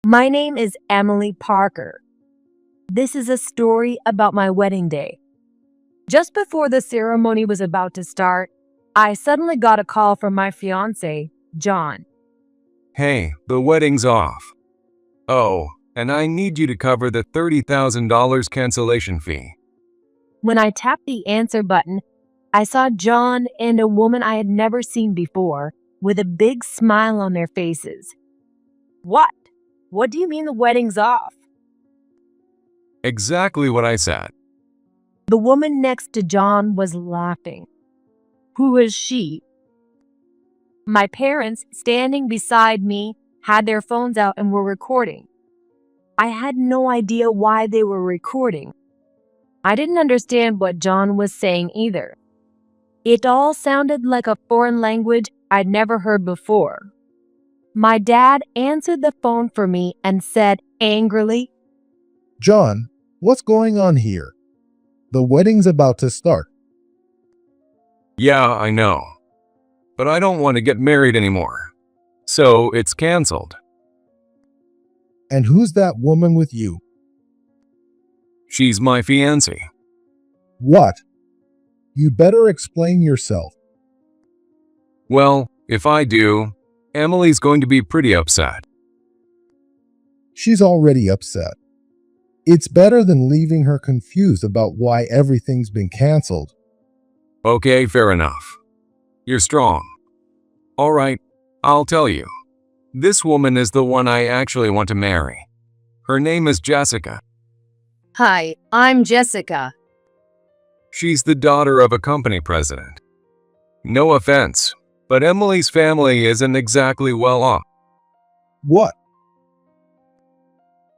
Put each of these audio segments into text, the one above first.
My name is Emily Parker. This is a story about my wedding day. Just before the ceremony was about to start, I suddenly got a call from my fiancé, John. Hey, the wedding's off. Oh, and I need you to cover the $30,000 cancellation fee. When I tapped the answer button, I saw John and a woman I had never seen before with a big smile on their faces. What? What do you mean the wedding's off? Exactly what I said. The woman next to John was laughing. Who is she? My parents, standing beside me, had their phones out and were recording. I had no idea why they were recording. I didn't understand what John was saying either. It all sounded like a foreign language I'd never heard before. My dad answered the phone for me and said angrily, John, what's going on here? The wedding's about to start. Yeah, I know. But I don't want to get married anymore. So it's canceled. And who's that woman with you? She's my fiancé. What? You better explain yourself. Well, if I do, Emily's going to be pretty upset. She's already upset. It's better than leaving her confused about why everything's been canceled. Okay, fair enough. You're strong. All right, I'll tell you. This woman is the one I actually want to marry. Her name is Jessica. Hi, I'm Jessica. She's the daughter of a company president. No offense, but Emily's family isn't exactly well off. What?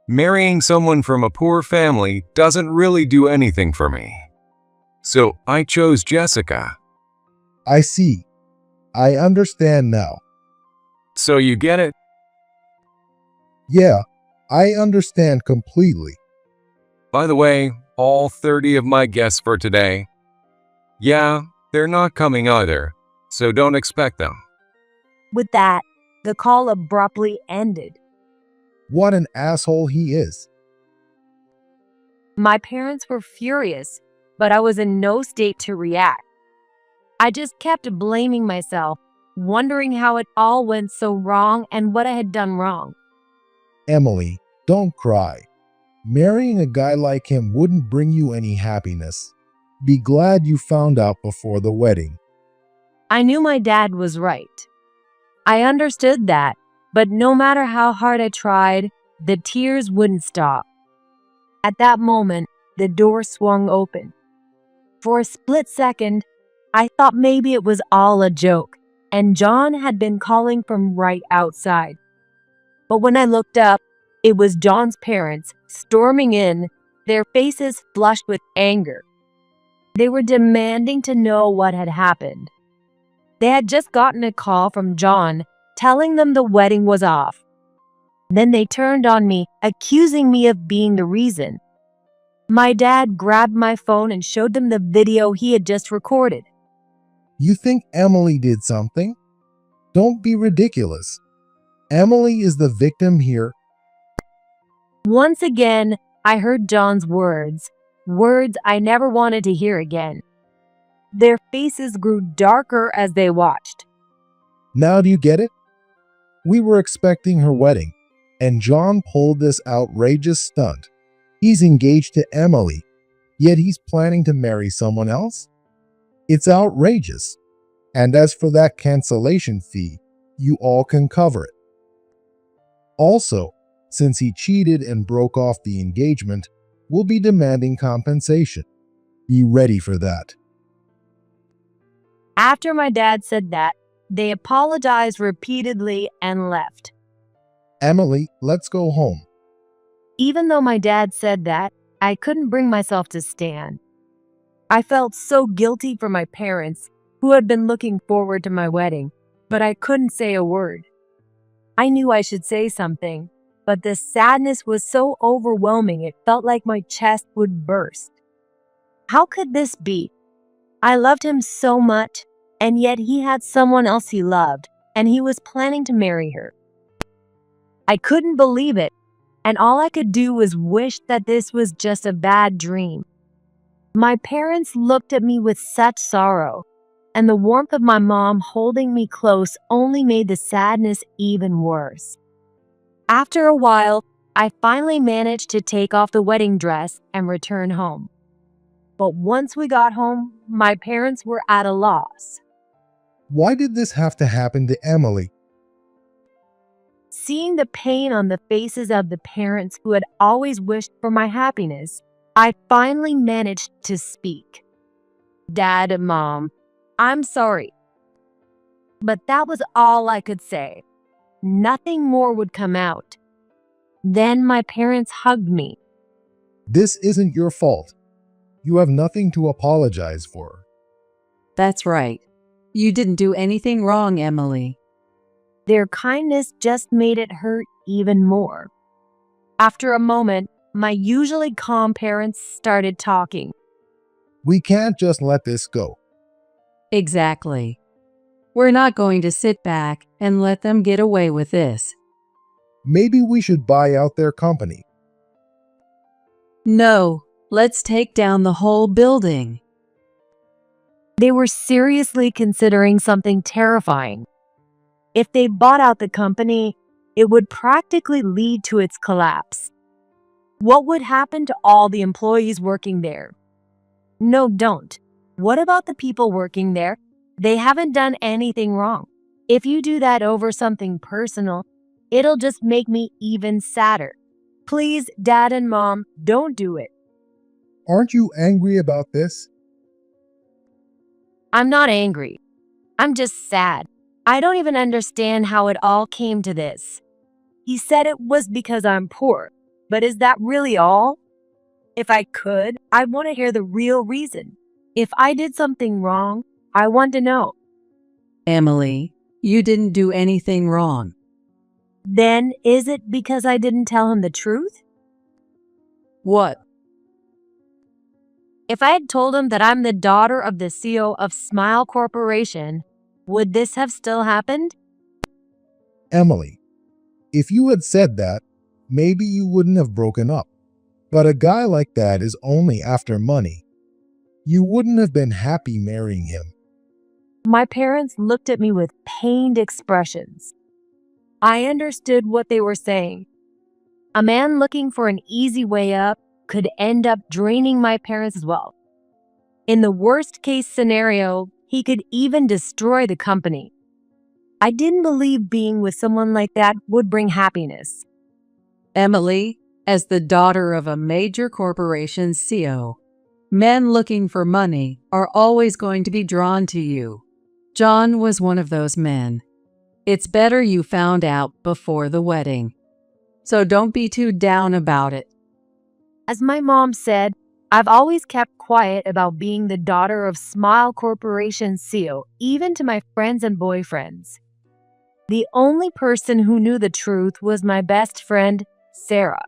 Marrying someone from a poor family doesn't really do anything for me. So I chose Jessica. I see. I understand now. So you get it? Yeah, I understand completely. By the way, all 30 of my guests for today, yeah, they're not coming either, so don't expect them. With that, the call abruptly ended. What an asshole he is. My parents were furious, but I was in no state to react. I just kept blaming myself, wondering how it all went so wrong and what I had done wrong. Emily, don't cry. Marrying a guy like him wouldn't bring you any happiness. Be glad you found out before the wedding. I knew my dad was right. I understood that, but no matter how hard I tried, the tears wouldn't stop. At that moment, the door swung open. For a split second, I thought maybe it was all a joke, and John had been calling from right outside. But when I looked up, it was John's parents storming in, their faces flushed with anger. They were demanding to know what had happened. They had just gotten a call from John telling them the wedding was off. Then they turned on me, accusing me of being the reason. My dad grabbed my phone and showed them the video he had just recorded. You think Emily did something? Don't be ridiculous. Emily is the victim here. Once again, I heard John's words I never wanted to hear again. Their faces grew darker as they watched. Now do you get it? We were expecting her wedding, and John pulled this outrageous stunt. He's engaged to Emily, yet he's planning to marry someone else? It's outrageous. And as for that cancellation fee, you all can cover it. Also, since he cheated and broke off the engagement, we'll be demanding compensation. Be ready for that. After my dad said that, they apologized repeatedly and left. Emily, let's go home. Even though my dad said that, I couldn't bring myself to stand. I felt so guilty for my parents, who had been looking forward to my wedding, but I couldn't say a word. I knew I should say something, but the sadness was so overwhelming it felt like my chest would burst. How could this be? I loved him so much, and yet he had someone else he loved, and he was planning to marry her. I couldn't believe it, and all I could do was wish that this was just a bad dream. My parents looked at me with such sorrow, and the warmth of my mom holding me close only made the sadness even worse. After a while, I finally managed to take off the wedding dress and return home. But once we got home, my parents were at a loss. Why did this have to happen to Emily? Seeing the pain on the faces of the parents who had always wished for my happiness, I finally managed to speak. Dad and Mom, I'm sorry. But that was all I could say. Nothing more would come out. Then my parents hugged me. This isn't your fault. You have nothing to apologize for. That's right. You didn't do anything wrong, Emily. Their kindness just made it hurt even more. After a moment, my usually calm parents started talking. We can't just let this go. Exactly. We're not going to sit back and let them get away with this. Maybe we should buy out their company. No, let's take down the whole building. They were seriously considering something terrifying. If they bought out the company, it would practically lead to its collapse. What would happen to all the employees working there? No, don't. What about the people working there? They haven't done anything wrong. If you do that over something personal, it'll just make me even sadder. Please, Dad and Mom, don't do it. Aren't you angry about this? I'm not angry. I'm just sad. I don't even understand how it all came to this. He said it was because I'm poor, but is that really all? If I could, I want to hear the real reason. If I did something wrong, I want to know. Emily, you didn't do anything wrong. Then is it because I didn't tell him the truth? What? If I had told him that I'm the daughter of the CEO of Smile Corporation, would this have still happened? Emily, if you had said that, maybe you wouldn't have broken up. But a guy like that is only after money. You wouldn't have been happy marrying him. My parents looked at me with pained expressions. I understood what they were saying. A man looking for an easy way up could end up draining my parents as well. In the worst case scenario, he could even destroy the company. I didn't believe being with someone like that would bring happiness. Emily, as the daughter of a major corporation CEO, men looking for money are always going to be drawn to you. John was one of those men. It's better you found out before the wedding. So don't be too down about it. As my mom said, I've always kept quiet about being the daughter of Smile Corporation CEO, even to my friends and boyfriends. The only person who knew the truth was my best friend, Sarah.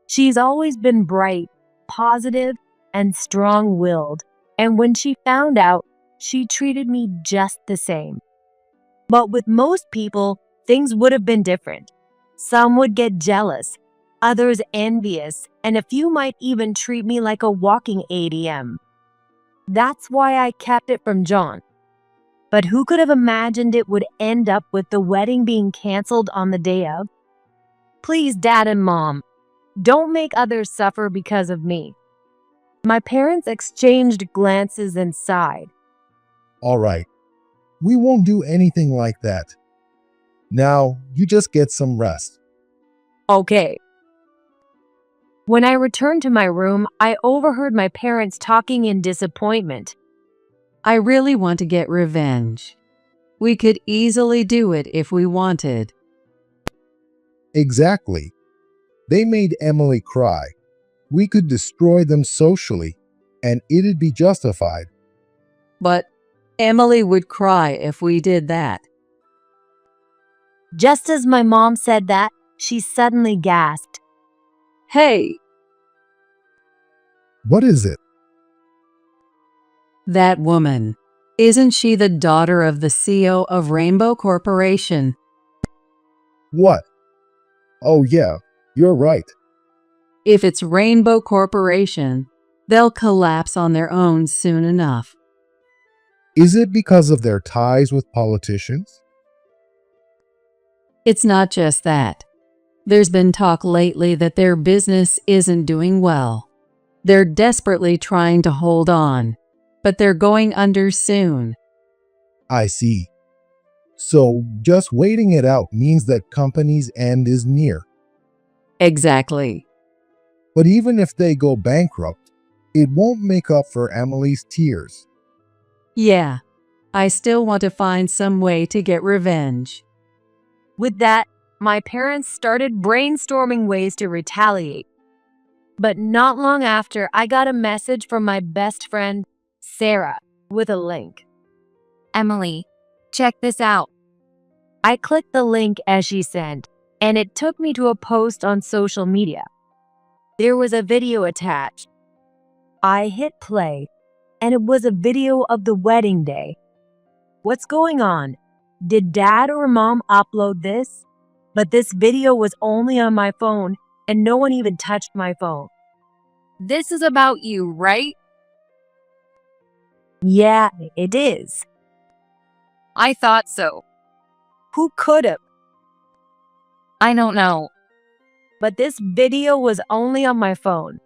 She's always been bright, positive, and strong-willed, and when she found out, she treated me just the same. But with most people, things would have been different. Some would get jealous, others envious, and a few might even treat me like a walking ATM. That's why I kept it from John. But who could have imagined it would end up with the wedding being canceled on the day of? Please, Dad and Mom, don't make others suffer because of me. My parents exchanged glances and sighed. All right, we won't do anything like that. Now, you just get some rest. Okay. When I returned to my room, I overheard my parents talking in disappointment. I really want to get revenge. We could easily do it if we wanted. Exactly. They made Emily cry. We could destroy them socially, and it'd be justified. But Emily would cry if we did that. Just as my mom said that, she suddenly gasped. Hey, What is it? that woman. Isn't she the daughter of the CEO of Rainbow Corporation? What? Oh yeah, You're right. If it's Rainbow Corporation, they'll collapse on their own soon enough. Is it because of their ties with politicians? It's not just that. There's been talk lately that their business isn't doing well. They're desperately trying to hold on, but they're going under soon. I see. So just waiting it out means that company's end is near. Exactly. But even if they go bankrupt, it won't make up for Emily's tears. Yeah, I still want to find some way to get revenge. With that, my parents started brainstorming ways to retaliate. But not long after, I got a message from my best friend, Sarah, with a link. Emily, check this out. I clicked the link as she sent, and it took me to a post on social media. There was a video attached. I hit play, and it was a video of the wedding day. What's going on? Did Dad or Mom upload this? But this video was only on my phone, and no one even touched my phone. This is about you, right? Yeah, it is. I thought so. Who could have? I don't know. But this video was only on my phone.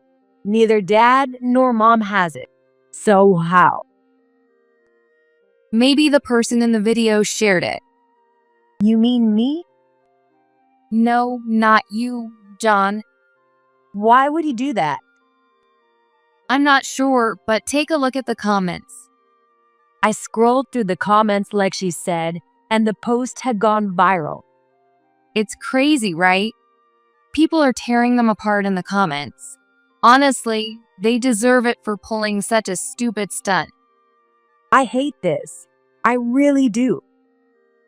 Neither Dad nor Mom has it. So how? Maybe the person in the video shared it. You mean me? No, not you, John. Why would he do that? I'm not sure, but take a look at the comments. I scrolled through the comments like she said, and the post had gone viral. It's crazy, right? People are tearing them apart in the comments. Honestly, they deserve it for pulling such a stupid stunt. I hate this. I really do.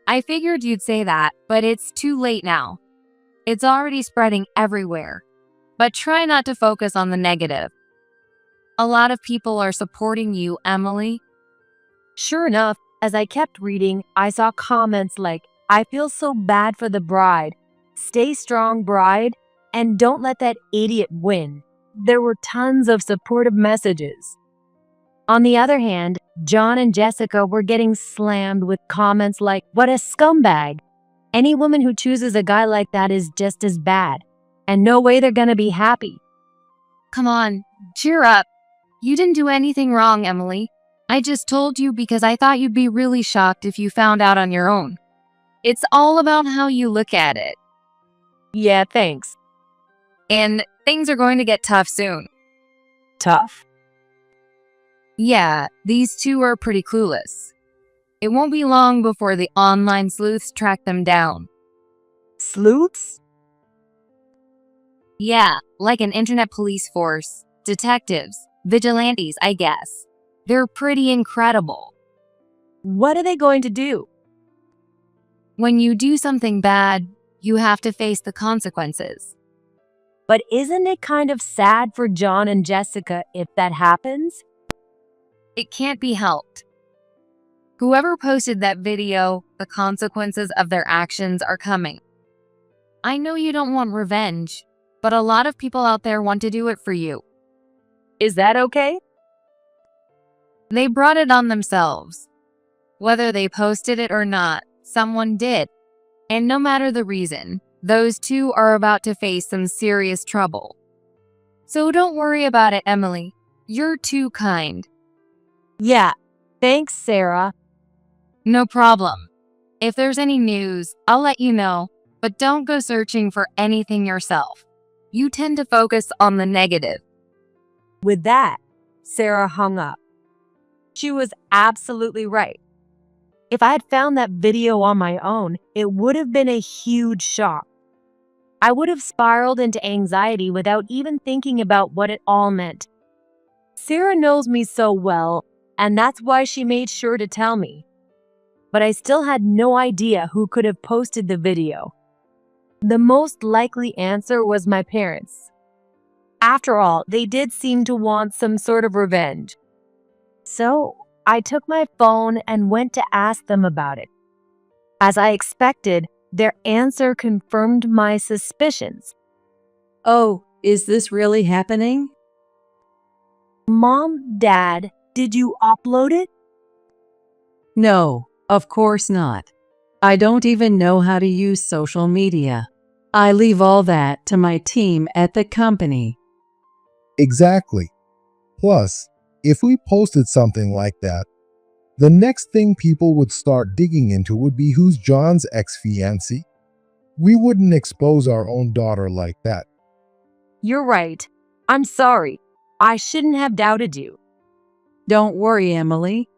I figured you'd say that, but it's too late now. It's already spreading everywhere. But try not to focus on the negative. A lot of people are supporting you, Emily. Sure enough, as I kept reading, I saw comments like, I feel so bad for the bride. Stay strong, bride, and don't let that idiot win. There were tons of supportive messages. On the other hand, John and Jessica were getting slammed with comments like, what a scumbag. Any woman who chooses a guy like that is just as bad, and no way they're gonna be happy. Come on, cheer up. You didn't do anything wrong, Emily. I just told you because I thought you'd be really shocked if you found out on your own. It's all about how you look at it. Yeah, thanks. And things are going to get tough soon. Tough? Yeah, these two are pretty clueless. It won't be long before the online sleuths track them down. Sleuths? Yeah, like an internet police force, detectives, vigilantes, I guess. They're pretty incredible. What are they going to do? When you do something bad, you have to face the consequences. But isn't it kind of sad for John and Jessica if that happens? It can't be helped. Whoever posted that video, the consequences of their actions are coming. I know you don't want revenge, but a lot of people out there want to do it for you. Is that okay? They brought it on themselves. Whether they posted it or not, someone did. And no matter the reason, those two are about to face some serious trouble. So don't worry about it, Emily. You're too kind. Yeah, thanks, Sarah. No problem. If there's any news, I'll let you know, but don't go searching for anything yourself. You tend to focus on the negative. With that, Sarah hung up. She was absolutely right. If I had found that video on my own, it would have been a huge shock. I would have spiraled into anxiety without even thinking about what it all meant. Sarah knows me so well, and that's why she made sure to tell me. But I still had no idea who could have posted the video. The most likely answer was my parents. After all, they did seem to want some sort of revenge. So I took my phone and went to ask them about it. As I expected, their answer confirmed my suspicions. Oh, is this really happening? Mom, Dad, did you upload it? No, of course not. I don't even know how to use social media. I leave all that to my team at the company. Exactly. Plus, if we posted something like that, the next thing people would start digging into would be who's John's ex-fiancé. We wouldn't expose our own daughter like that. You're right. I'm sorry. I shouldn't have doubted you. Don't worry, Emily.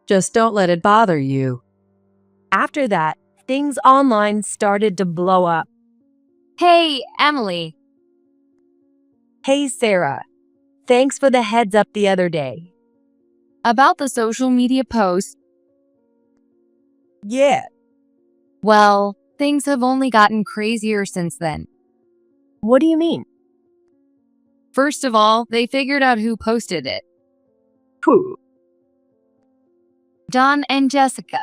Just don't let it bother you. After that, things online started to blow up. Hey, Emily. Hey, Sarah. Thanks for the heads up the other day. About the social media post, Yeah. well, things have only gotten crazier since then. What do you mean? First of all, they figured out who posted it. Who? John and Jessica,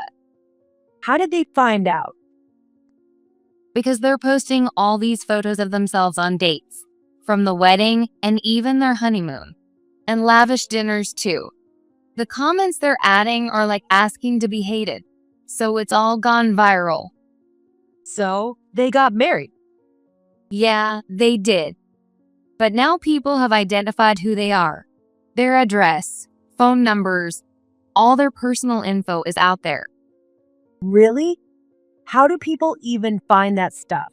How did they find out? because they're posting all these photos of themselves on dates, from the wedding and even their honeymoon, and lavish dinners too. The comments they're adding are like asking to be hated, so it's all gone viral. So, they got married. Yeah, they did. But now people have identified who they are. Their address, phone numbers, all their personal info is out there. Really? How do people even find that stuff?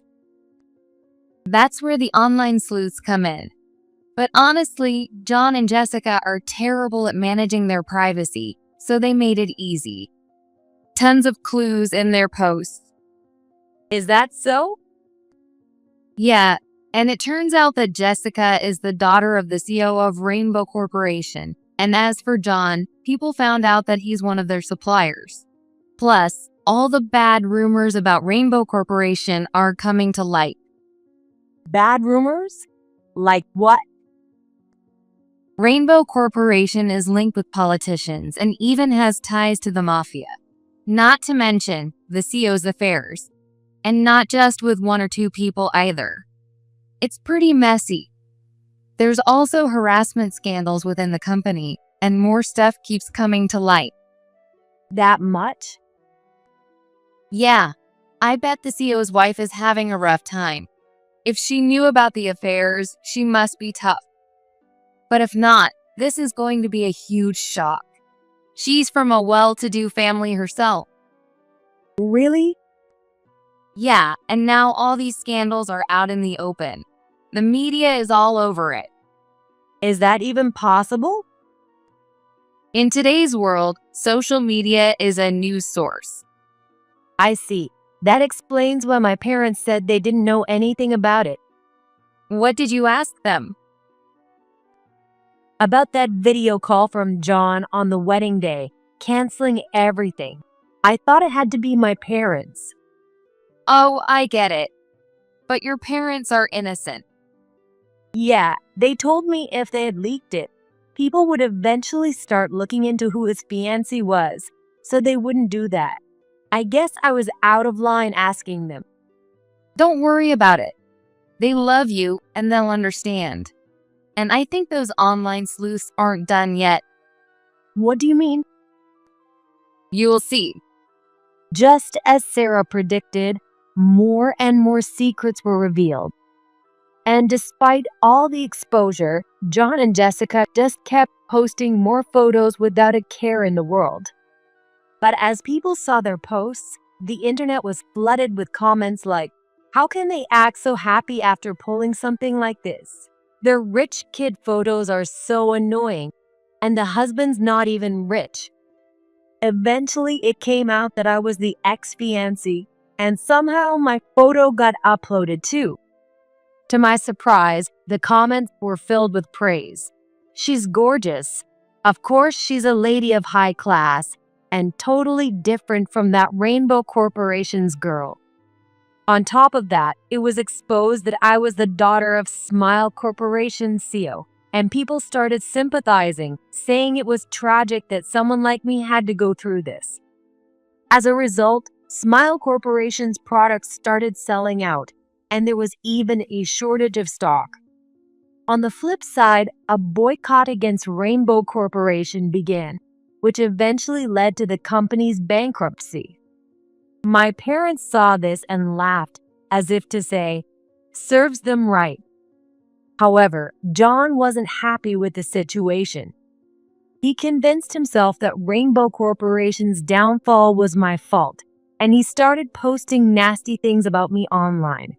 That's where the online sleuths come in. But honestly, John and Jessica are terrible at managing their privacy, so they made it easy. Tons of clues in their posts. Is that so? Yeah, and it turns out that Jessica is the daughter of the CEO of Rainbow Corporation. And as for John, people found out that he's one of their suppliers. Plus, all the bad rumors about Rainbow Corporation are coming to light. Bad rumors? Like what? Rainbow Corporation is linked with politicians and even has ties to the mafia. Not to mention the CEO's affairs. And not just with one or two people either. It's pretty messy. There's also harassment scandals within the company, and more stuff keeps coming to light. That much? Yeah, I bet the CEO's wife is having a rough time. If she knew about the affairs, she must be tough. But if not, this is going to be a huge shock. She's from a well-to-do family herself. Really? Yeah, and now all these scandals are out in the open. The media is all over it. Is that even possible? In today's world, social media is a news source. I see. That explains why my parents said they didn't know anything about it. What did you ask them? About that video call from John on the wedding day, canceling everything. I thought it had to be my parents. Oh, I get it. But your parents are innocent. Yeah, they told me if they had leaked it, people would eventually start looking into who his fiancé was, so they wouldn't do that. I guess I was out of line asking them. Don't worry about it. They love you and they'll understand. And I think those online sleuths aren't done yet. What do you mean? You'll see. Just as Sarah predicted, more and more secrets were revealed. And despite all the exposure, John and Jessica just kept posting more photos without a care in the world. But as people saw their posts, the internet was flooded with comments like, how can they act so happy after pulling something like this? Their rich kid photos are so annoying, and the husband's not even rich. Eventually, it came out that I was the ex-fiancé, and somehow my photo got uploaded too. To my surprise, the comments were filled with praise. She's gorgeous. Of course, she's a lady of high class, and totally different from that Rainbow Corporation's girl. On top of that, it was exposed that I was the daughter of Smile Corporation's CEO, and people started sympathizing, saying it was tragic that someone like me had to go through this. As a result, Smile Corporation's products started selling out, and there was even a shortage of stock. On the flip side, a boycott against Rainbow Corporation began, which eventually led to the company's bankruptcy. My parents saw this and laughed, as if to say, serves them right. However, John wasn't happy with the situation. He convinced himself that Rainbow Corporation's downfall was my fault, and he started posting nasty things about me online.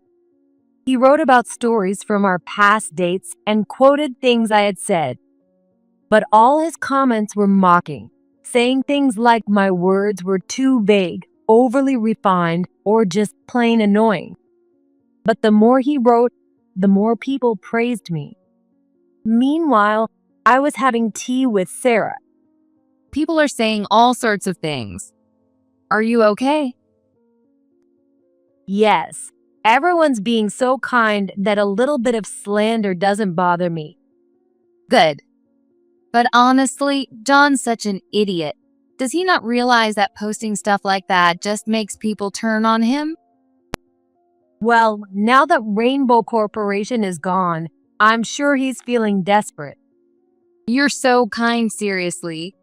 He wrote about stories from our past dates and quoted things I had said. But all his comments were mocking, saying things like my words were too vague, overly refined, or just plain annoying. But the more he wrote, the more people praised me. Meanwhile, I was having tea with Sarah. People are saying all sorts of things. Are you okay? Yes, everyone's being so kind that a little bit of slander doesn't bother me. Good. But honestly, John's such an idiot. Does he not realize that posting stuff like that just makes people turn on him? Well, now that Rainbow Corporation is gone, I'm sure he's feeling desperate. You're so kind, seriously.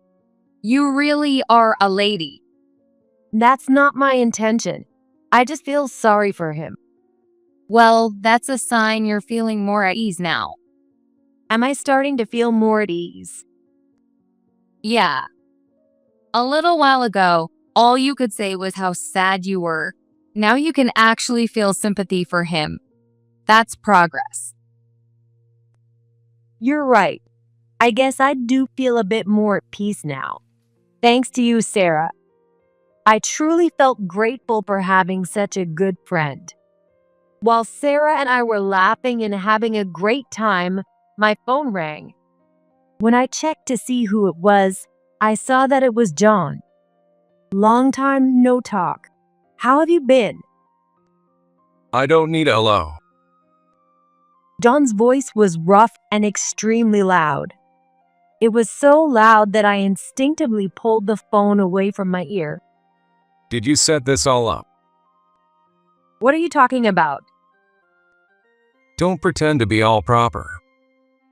You really are a lady. That's not my intention. I just feel sorry for him. Well, that's a sign you're feeling more at ease now. Am I starting to feel more at ease? Yeah. A little while ago, all you could say was how sad you were. Now you can actually feel sympathy for him. That's progress. You're right. I guess I do feel a bit more at peace now. Thanks to you, Sarah. I truly felt grateful for having such a good friend. While Sarah and I were laughing and having a great time, my phone rang. When I checked to see who it was, I saw that it was John. Long time no talk. How have you been? I don't need a hello. John's voice was rough and extremely loud. It was so loud that I instinctively pulled the phone away from my ear. Did you set this all up? What are you talking about? Don't pretend to be all proper.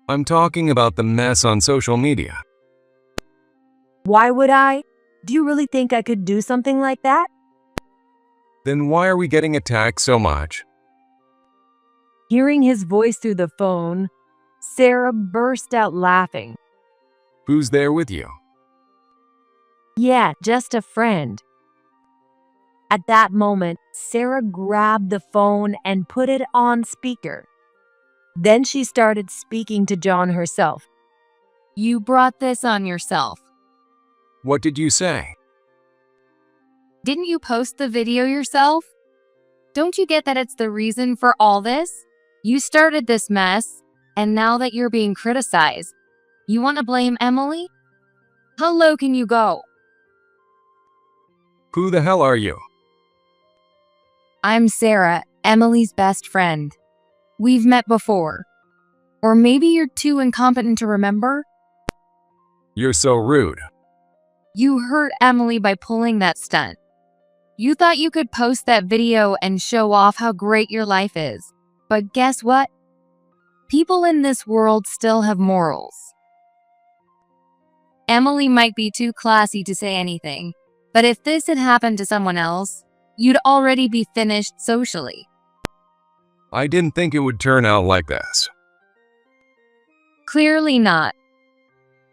I'm talking about the mess on social media. Why would I? Do you really think I could do something like that? Then why are we getting attacked so much? Hearing his voice through the phone, Sarah burst out laughing. Who's there with you? Yeah, just a friend. At that moment, Sarah grabbed the phone and put it on speaker. Then she started speaking to John herself. You brought this on yourself. What did you say? Didn't you post the video yourself? Don't you get that it's the reason for all this? You started this mess, and now that you're being criticized, you want to blame Emily? How low can you go? Who the hell are you? I'm Sarah, Emily's best friend. We've met before. Or maybe you're too incompetent to remember? You're so rude. You hurt Emily by pulling that stunt. You thought you could post that video and show off how great your life is. But guess what? People in this world still have morals. Emily might be too classy to say anything, but if this had happened to someone else, you'd already be finished socially. I didn't think it would turn out like this. Clearly not.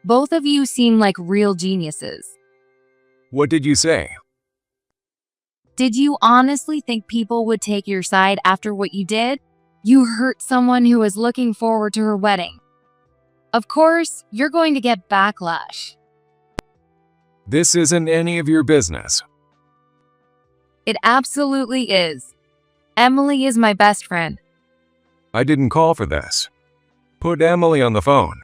Both of you seem like real geniuses. What did you say? Did you honestly think people would take your side after what you did? You hurt someone who was looking forward to her wedding. Of course, you're going to get backlash. This isn't any of your business. It absolutely is. Emily is my best friend. I didn't call for this. Put Emily on the phone.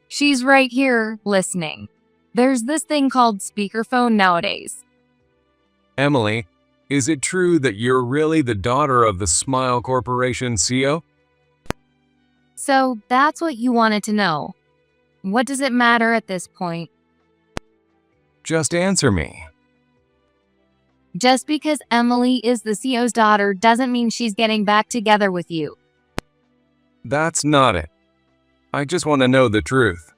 She's right here, listening. There's this thing called speakerphone nowadays. Emily, is it true that you're really the daughter of the Smile Corporation CEO? So that's what you wanted to know. What does it matter at this point? Just answer me. Just because Emily is the CEO's daughter doesn't mean she's getting back together with you. That's not it. I just want to know the truth.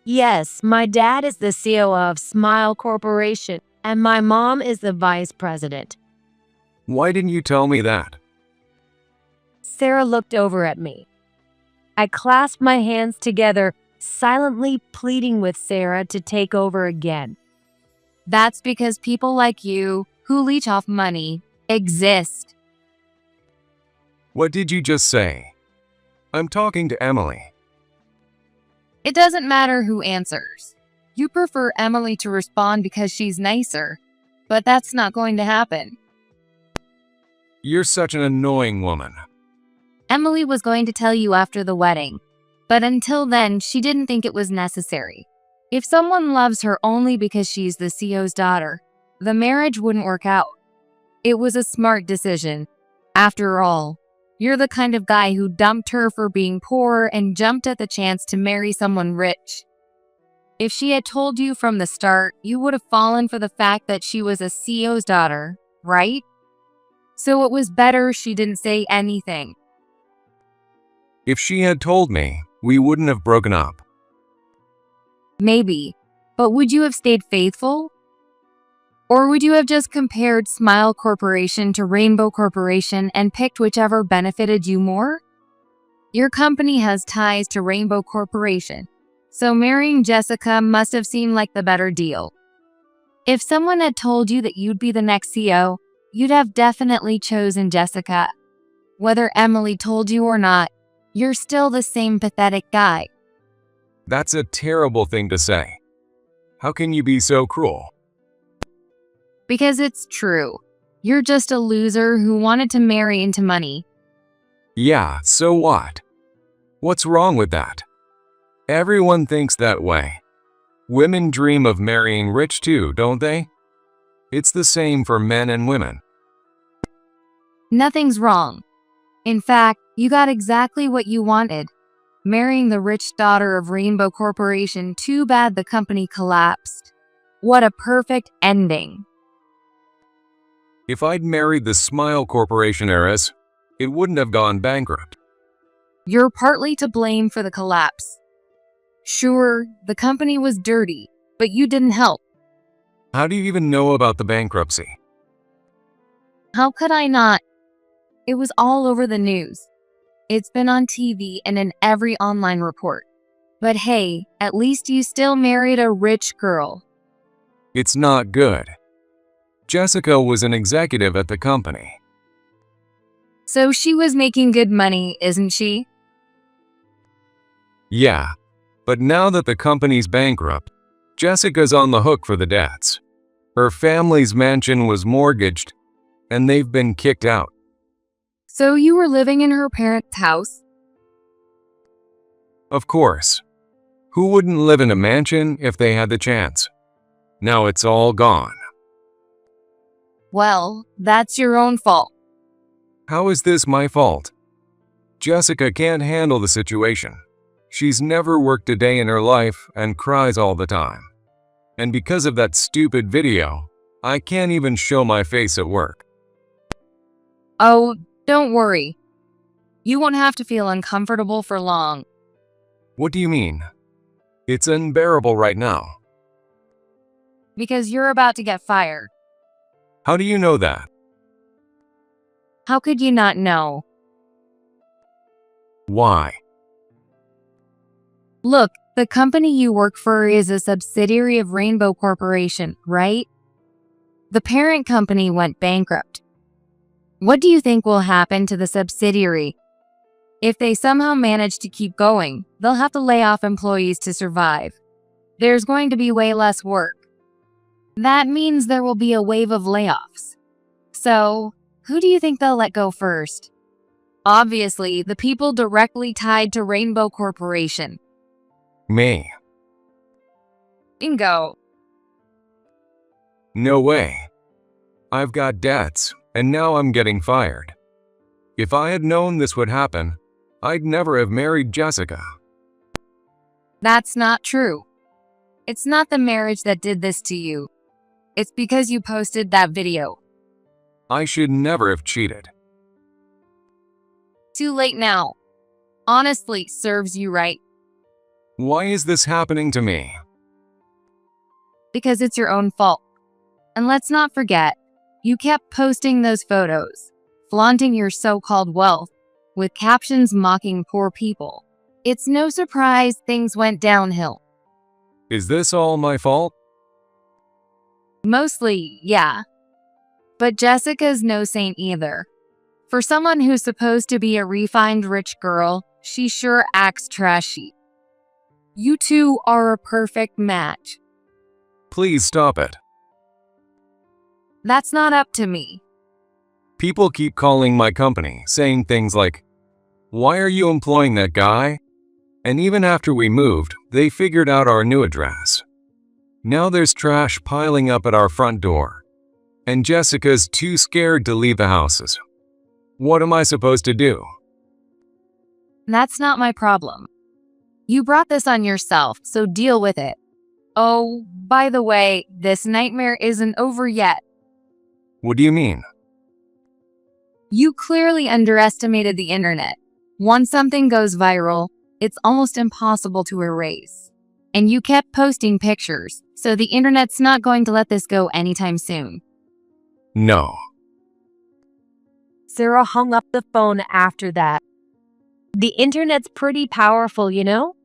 Yes, my dad is the CEO of Smile Corporation, and my mom is the vice president. Why didn't you tell me that? Sarah looked over at me. I clasped my hands together, silently pleading with Sarah to take over again. That's because people like you, who leech off money, exist. What did you just say? I'm talking to Emily. It doesn't matter who answers. You prefer Emily to respond because she's nicer, but that's not going to happen. You're such an annoying woman. Emily was going to tell you after the wedding, but until then, she didn't think it was necessary. If someone loves her only because she's the CEO's daughter, the marriage wouldn't work out. It was a smart decision. After all, you're the kind of guy who dumped her for being poor and jumped at the chance to marry someone rich. If she had told you from the start, you would have fallen for the fact that she was a CEO's daughter, right? So it was better she didn't say anything. If she had told me, we wouldn't have broken up. Maybe, but would you have stayed faithful? Or would you have just compared Smile Corporation to Rainbow Corporation and picked whichever benefited you more? Your company has ties to Rainbow Corporation, so marrying Jessica must have seemed like the better deal. If someone had told you that you'd be the next CEO, you'd have definitely chosen Jessica. Whether Emily told you or not, you're still the same pathetic guy. That's a terrible thing to say. How can you be so cruel? Because it's true. You're just a loser who wanted to marry into money. Yeah, so what? What's wrong with that? Everyone thinks that way. Women dream of marrying rich too, don't they? It's the same for men and women. Nothing's wrong. In fact, you got exactly what you wanted. Marrying the rich daughter of Rainbow Corporation. Too bad the company collapsed. What a perfect ending. If I'd married the Smile Corporation heiress, it wouldn't have gone bankrupt. You're partly to blame for the collapse. Sure, the company was dirty, but you didn't help. How do you even know about the bankruptcy? How could I not? It was all over the news. It's been on TV and in every online report. But hey, at least you still married a rich girl. It's not good. Jessica was an executive at the company. So she was making good money, isn't she? Yeah, but now that the company's bankrupt, Jessica's on the hook for the debts. Her family's mansion was mortgaged, and they've been kicked out. So you were living in her parents' house? Of course. Who wouldn't live in a mansion if they had the chance? Now it's all gone. Well, that's your own fault. How is this my fault? Jessica can't handle the situation. She's never worked a day in her life and cries all the time. And because of that stupid video, I can't even show my face at work. Oh, don't worry. You won't have to feel uncomfortable for long. What do you mean? It's unbearable right now. Because you're about to get fired. How do you know that? How could you not know? Why? Look, the company you work for is a subsidiary of Rainbow Corporation, right? The parent company went bankrupt. What do you think will happen to the subsidiary? If they somehow manage to keep going, they'll have to lay off employees to survive. There's going to be way less work. That means there will be a wave of layoffs. So, who do you think they'll let go first? Obviously, the people directly tied to Rainbow Corporation. Me. Bingo. No way. I've got debts, and now I'm getting fired. If I had known this would happen, I'd never have married Jessica. That's not true. It's not the marriage that did this to you. It's because you posted that video. I should never have cheated. Too late now. Honestly, serves you right. Why is this happening to me? Because it's your own fault. And let's not forget, you kept posting those photos, flaunting your so-called wealth, with captions mocking poor people. It's no surprise things went downhill. Is this all my fault? Mostly, yeah. But Jessica's no saint either. For someone who's supposed to be a refined rich girl, she sure acts trashy. You two are a perfect match. Please stop it. That's not up to me. People keep calling my company, saying things like, "Why are you employing that guy?" And even after we moved, they figured out our new address. Now there's trash piling up at our front door, and Jessica's too scared to leave the houses. What am I supposed to do? That's not my problem. You brought this on yourself, so deal with it. Oh, by the way, this nightmare isn't over yet. What do you mean? You clearly underestimated the internet. Once something goes viral, it's almost impossible to erase. And you kept posting pictures, so the internet's not going to let this go anytime soon. No. Sarah hung up the phone after that. The internet's pretty powerful, you know?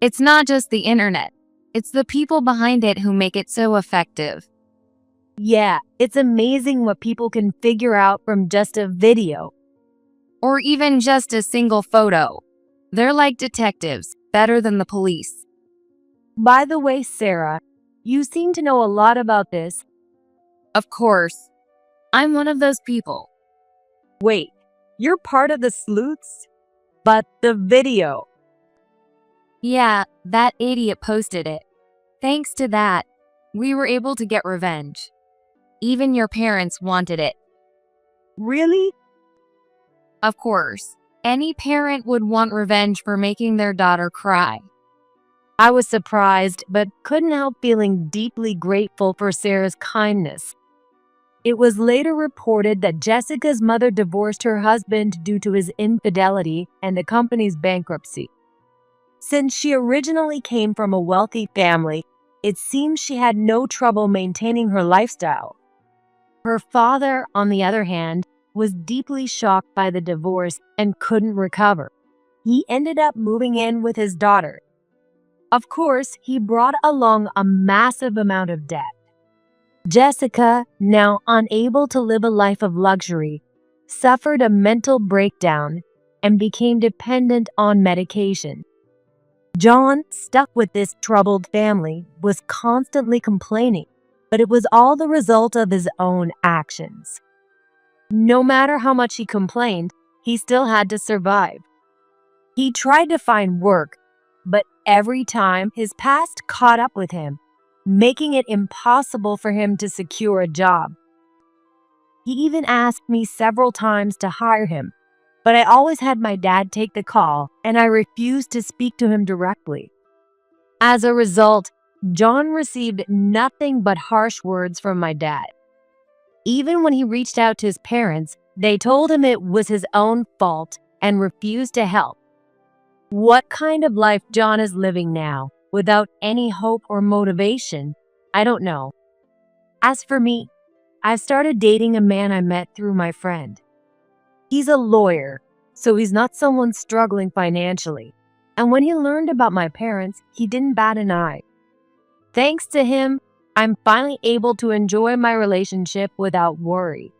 It's not just the internet. It's the people behind it who make it so effective. Yeah, it's amazing what people can figure out from just a video. Or even just a single photo. They're like detectives, better than the police. By the way, Sarah, you seem to know a lot about this. Of course. I'm one of those people. Wait, you're part of the sleuths? But the video. Yeah, that idiot posted it. Thanks to that, we were able to get revenge. Even your parents wanted it. Really? Of course, any parent would want revenge for making their daughter cry. I was surprised, but couldn't help feeling deeply grateful for Sarah's kindness. It was later reported that Jessica's mother divorced her husband due to his infidelity and the company's bankruptcy. Since she originally came from a wealthy family, it seems she had no trouble maintaining her lifestyle. Her father, on the other hand, was deeply shocked by the divorce and couldn't recover. He ended up moving in with his daughter. Of course, he brought along a massive amount of debt. Jessica, now unable to live a life of luxury, suffered a mental breakdown and became dependent on medication. John, stuck with this troubled family, was constantly complaining, but it was all the result of his own actions. No matter how much he complained, he still had to survive. He tried to find work, but every time his past caught up with him, making it impossible for him to secure a job. He even asked me several times to hire him, but I always had my dad take the call, and I refused to speak to him directly. As a result, John received nothing but harsh words from my dad. Even when he reached out to his parents, they told him it was his own fault and refused to help. What kind of life John is living now, without any hope or motivation, I don't know. As for me, I've started dating a man I met through my friend. He's a lawyer, so he's not someone struggling financially. And when he learned about my parents, he didn't bat an eye. Thanks to him, I'm finally able to enjoy my relationship without worry.